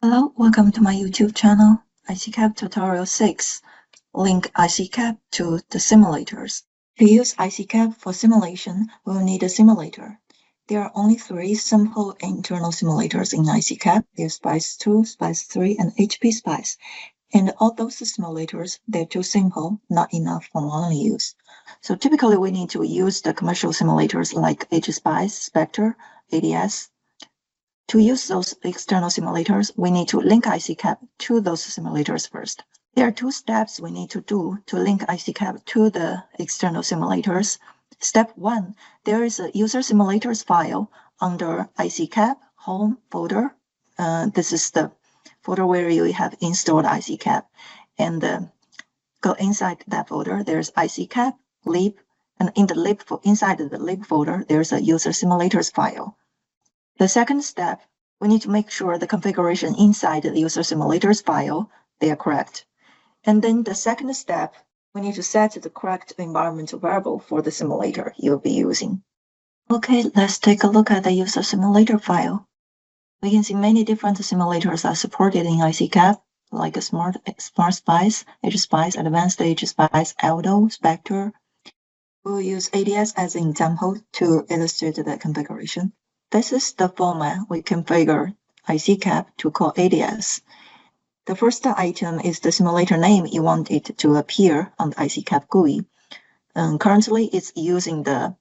Hello, welcome to my YouTube channel, ICCAP Tutorial 6. Link ICCAP to the simulators. To use ICCAP for simulation, we'll need a simulator. There are only 3 simple internal simulators in ICCAP. There's SPICE2, SPICE3, and HP SPICE. And all those simulators, they're too simple, not enough for monthly use. So typically we need to use the commercial simulators like HSPICE, Spectre, ADS. To use those external simulators, we need to link ICCAP to those simulators first. There are 2 steps we need to do to link ICCAP to the external simulators. Step 1, there is a user simulators file under ICCAP home folder. This is the folder where you have installed ICCAP. And go inside that folder, there's ICCAP, lib, and in the lib, inside the lib folder, there's a user simulators file. The second step, we need to make sure the configuration inside the user simulators file, they are correct. And then the second step, we need to set the correct environmental variable for the simulator you'll be using. Okay, let's take a look at the user simulator file. We can see many different simulators are supported in ICCAP, like a Smart SPICE, HSPICE, Advanced HSPICE, Aldo, Spectre. We'll use ADS as an example to illustrate the configuration. This is the format we configure ICCAP to call ADS. The first item is the simulator name you want it to appear on the ICCAP GUI. Currently, it's using the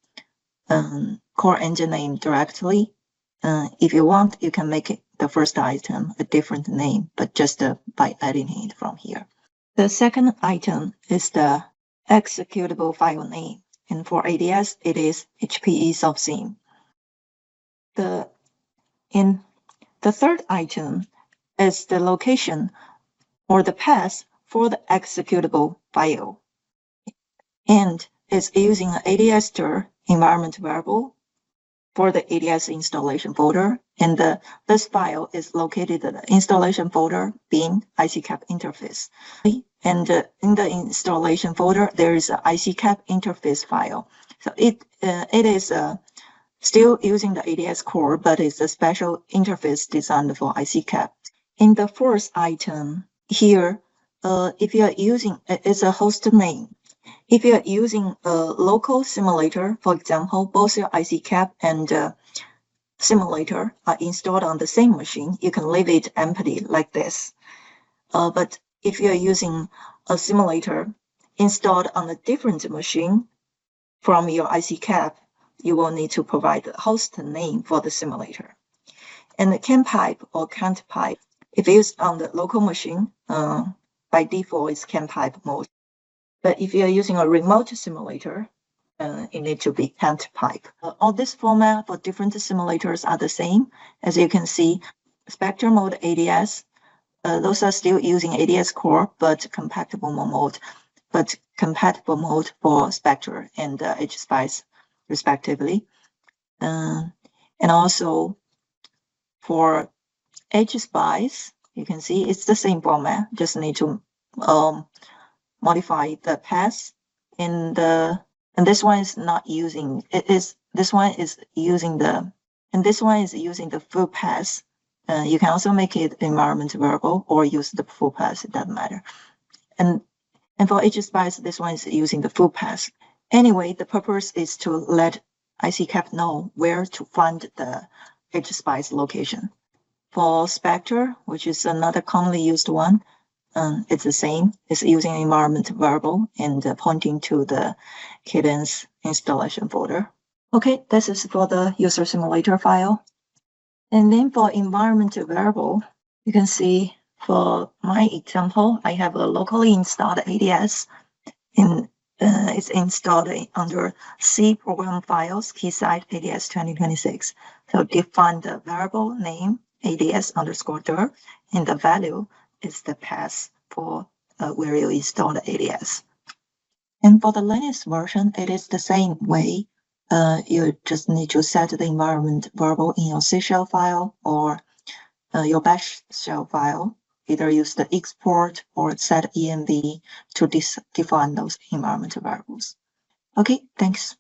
core engine name directly. If you want, you can make the first item a different name, but just by adding it from here. The second item is the executable file name, and for ADS, it is HPE SoftSim. The third item is the location or the path for the executable file. And it's using an ADS-dir environment variable for the ADS installation folder. And this file is located in the installation folder bin ICCAP interface. And in the installation folder, there is an ICCAP interface file. So it is still using the ADS core, but it's a special interface designed for ICCAP. In the fourth item here, if you are using, it's a host name. If you are using a local simulator, for example, both your ICCAP and simulator are installed on the same machine, you can leave it empty like this. But if you are using a simulator installed on a different machine from your ICCAP, you will need to provide the host name for the simulator. And the CAN pipe or CANT pipe, if used on the local machine, by default it's CAN pipe mode. But if you're using a remote simulator, it needs to be CANT pipe. All this format for different simulators are the same. As you can see, Spectre mode ADS, those are still using ADS core, but compatible mode for Spectre and HSPICE respectively. And also for HSPICE, you can see it's the same format, just need to modify the path. And this one is not using, this one is using the full path. You can also make it environment variable or use the full path, it doesn't matter. And for HSPICE, this one is using the full path. Anyway, the purpose is to let ICCAP know where to find the HSPICE location. For Spectre, which is another commonly used one, it's the same. It's using an environment variable and pointing to the Cadence installation folder. Okay, this is for the user simulator file. And then for environment variable, you can see for my example, I have a locally installed ADS in it's installed under C program files, keysite ADS 2026. So define the variable name ADS_dir, and the value is the path for where you install the ADS. And for the Linux version, it is the same way. You just need to set the environment variable in your C shell file or your bash shell file. Either use the export or set env to define those environment variables. Okay, thanks.